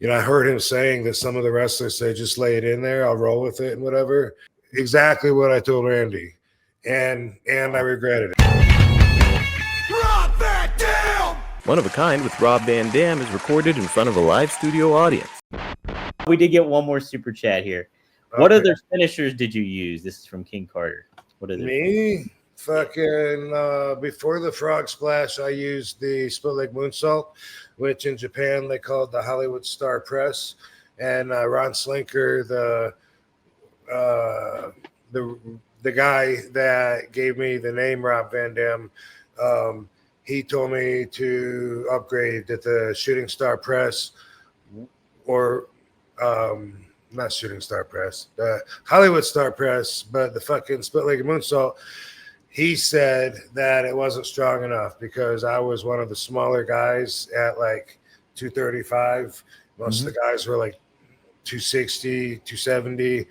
I heard him saying that some of the wrestlers say, just lay it in there, I'll roll with it and whatever. Exactly what I told Randy. And I regretted it. Rob Van Dam! One of a Kind with Rob Van Dam is recorded in front of a live studio audience. We did get one more super chat here. What other finishers did you use? This is from King Carter. What other Me? Fucking before the frog splash, I used the split leg moonsault, which in Japan they called the Hollywood Star Press. And Ron Slinker, the guy that gave me the name Rob Van Dam, he told me to upgrade that the Shooting Star Press, or not Shooting Star Press, the Hollywood Star Press, but the fucking split leg moonsault. He said that it wasn't strong enough because I was one of the smaller guys at like 235. Most of the guys were like 260, 270,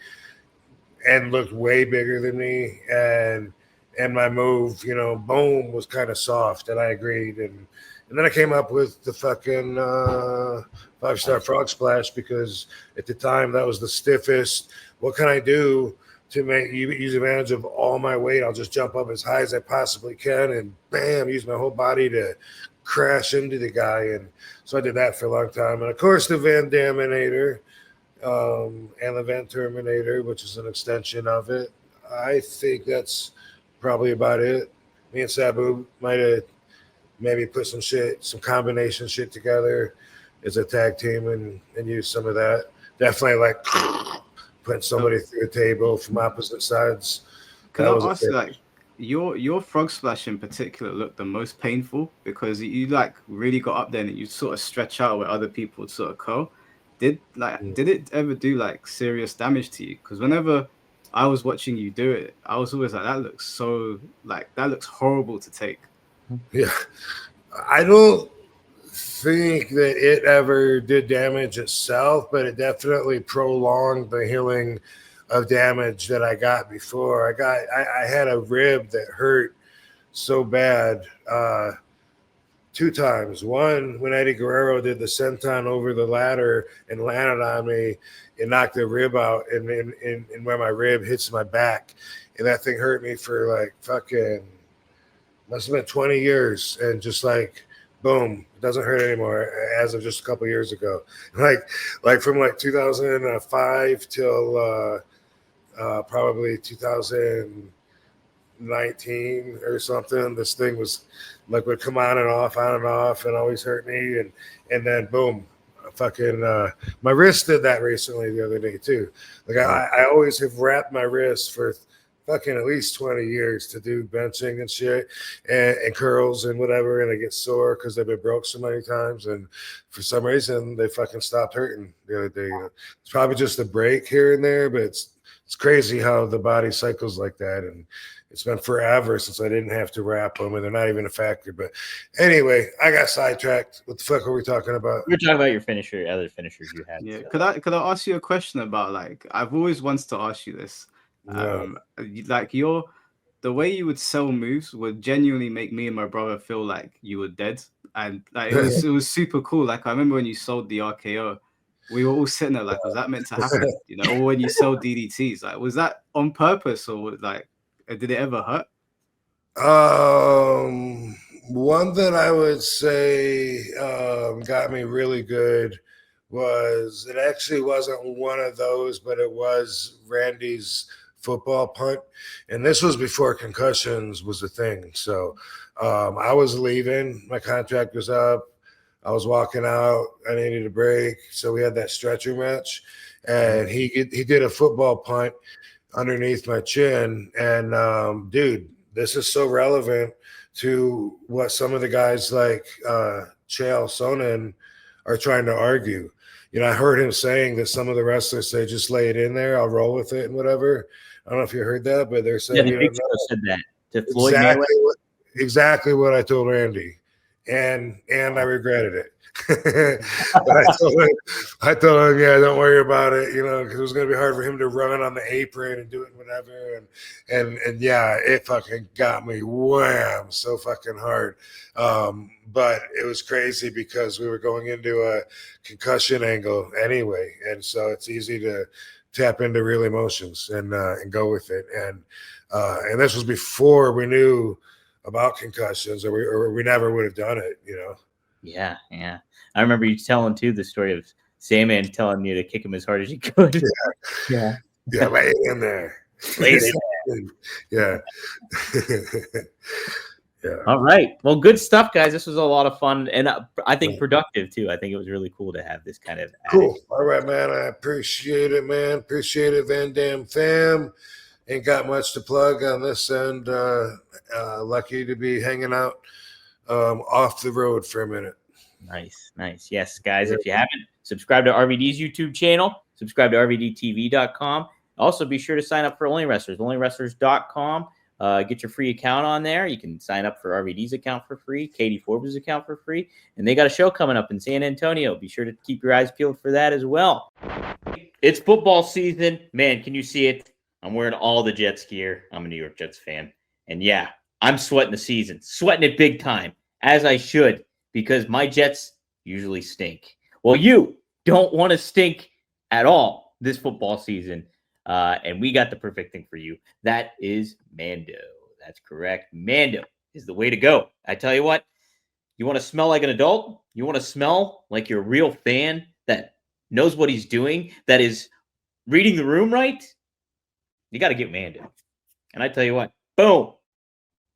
and looked way bigger than me. And my move, boom, was kind of soft, and I agreed. And then I came up with the fucking 5-star frog splash because at the time that was the stiffest. What can I do to make you use advantage of all my weight? I'll just jump up as high as I possibly can and bam, use my whole body to crash into the guy. And so I did that for a long time. And of course, the Van Daminator and the Van Terminator, which is an extension of it. I think that's probably about it. Me and Sabu might have maybe put some combination shit together as a tag team and use some of that. Definitely like putting somebody through a table from opposite sides. Can I ask you, like, your frog splash in particular looked the most painful because you like really got up there and you sort of stretch out where other people would sort of curl. Did it ever do like serious damage to you? Because whenever I was watching you do it, I was always like, that looks horrible to take. Yeah, I don't think that it ever did damage itself, but it definitely prolonged the healing of damage that I got before. I had a rib that hurt so bad 2 times. One, when Eddie Guerrero did the senton over the ladder and landed on me and knocked the rib out, and where my rib hits my back, and that thing hurt me for like fucking must have been 20 years, and just like boom, it doesn't hurt anymore as of just a couple years ago. Like from like 2005 till probably 2019 or something. This thing was like would come on and off, and always hurt me, and then boom, fucking my wrist did that recently the other day too. Like I always have wrapped my wrist for fucking at least 20 years to do benching and shit and curls and whatever, and I get sore because they've been broke so many times, and for some reason they fucking stopped hurting the other day. It's probably just a break here and there, but it's crazy how the body cycles like that, and it's been forever since I didn't have to wrap them, and they're not even a factor. But anyway, I got sidetracked. What the fuck are we talking about? We're talking about your other finishers you had. Yeah, could I ask you a question about, like, I've always wanted to ask you this. Like the way you would sell moves would genuinely make me and my brother feel like you were dead, and like it was super cool. Like I remember when you sold the RKO, we were all sitting there like, was that meant to happen? Or when you sold DDTs, like was that on purpose, or like did it ever hurt? One that I would say got me really good was, it actually wasn't one of those, but it was Randy's football punt, and this was before concussions was a thing. So I was leaving, my contract was up, I was walking out, I needed a break, so we had that stretcher match, and he did a football punt underneath my chin, and dude, this is so relevant to what some of the guys like Chael Sonnen are trying to argue. I heard him saying that some of the wrestlers say, just lay it in there, I'll roll with it and whatever. I don't know if you heard that, but they're saying, the Big Show said that to Floyd Mayweather. Exactly what I told Randy, and I regretted it. But I told him, yeah, don't worry about it, because it was going to be hard for him to run on the apron and do it, whatever. And yeah, it fucking got me wham so fucking hard. But it was crazy because we were going into a concussion angle anyway, and so it's easy to tap into real emotions and go with it. And this was before we knew about concussions, or we never would have done it, Yeah. I remember you telling too the story of Sandman telling you to kick him as hard as you could. Yeah, lay it in there. Lay it in. Yeah. Yeah. All right. Well, good stuff, guys. This was a lot of fun, and I think productive too. I think it was really cool to have this kind of cool. All right, man. I appreciate it, man. Appreciate it, Van Dam fam. Ain't got much to plug on this end. Lucky to be hanging out off the road for a minute. Nice. Yes, guys, if you haven't, subscribe to RVD's YouTube channel, subscribe to RVDTV.com. Also, be sure to sign up for Only Wrestlers, onlywrestlers.com. Get your free account on there. You can sign up for RVD's account for free, Katie Forbes' account for free, and they got a show coming up in San Antonio. Be sure to keep your eyes peeled for that as well. It's football season. Man, can you see it? I'm wearing all the Jets gear. I'm a New York Jets fan. And yeah, I'm sweating the season, sweating it big time, as I should, because my Jets usually stink. Well, you don't want to stink at all this football season. And we got the perfect thing for you. That is Mando. That's correct. Mando is the way to go. I tell you what, you want to smell like an adult? You want to smell like you're a real fan that knows what he's doing, that is reading the room right? You got to get Mando. And I tell you what, boom,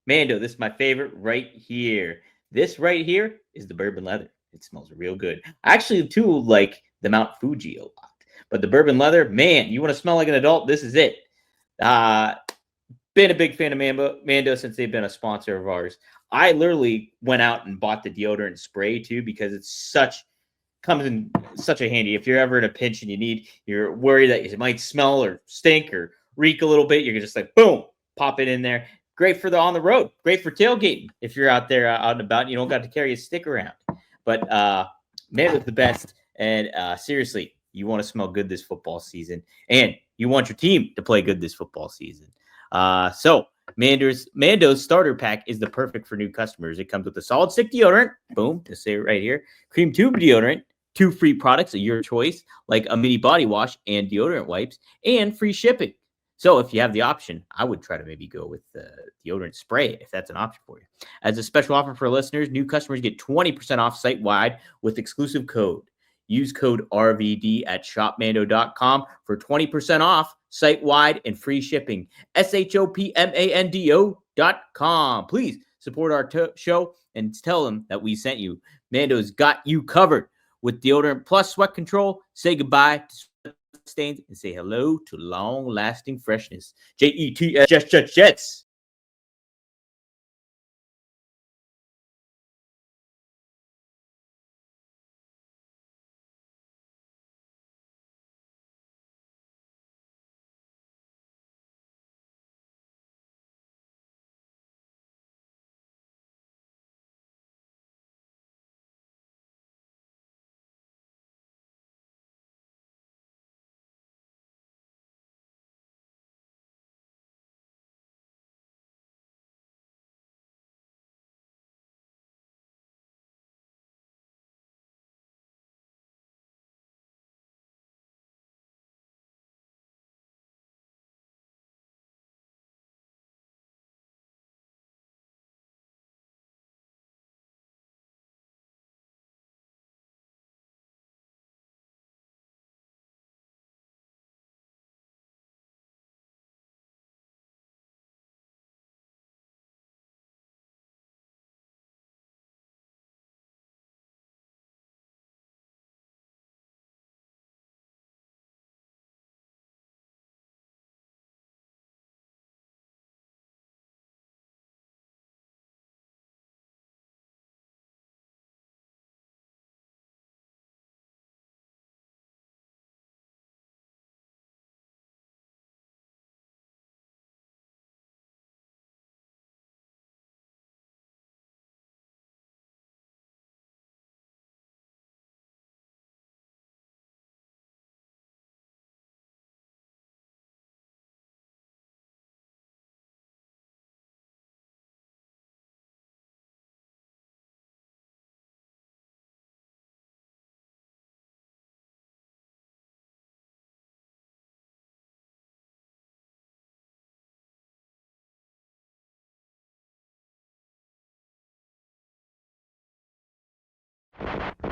Mando, this is my favorite right here. This right here is the bourbon leather. It smells real good. I actually, too, like the Mount Fuji a lot. But the bourbon leather, man, you want to smell like an adult? This is it. Been a big fan of Mando since they've been a sponsor of ours. I literally went out and bought the deodorant spray, too, because it's comes in such a handy. If you're ever in a pinch and you're worried that it might smell or stink or reek a little bit, you're just like, boom, pop it in there. Great for on the road. Great for tailgating. If you're out there out and about, you don't got to carry a stick around. But Mando's the best. And seriously, you want to smell good this football season. And you want your team to play good this football season. So Mando's starter pack is the perfect for new customers. It comes with a solid stick deodorant. Boom. Just say it right here. Cream tube deodorant. 2 free products of your choice, like a mini body wash and deodorant wipes, and free shipping. So if you have the option, I would try to maybe go with the deodorant spray if that's an option for you. As a special offer for listeners, new customers get 20% off site-wide with exclusive code. Use code RVD at shopmando.com for 20% off site-wide and free shipping. shopmando.com. Please support our show and tell them that we sent you. Mando's got you covered with deodorant plus sweat control. Say goodbye to sweat stains and say hello to long-lasting freshness. Jets.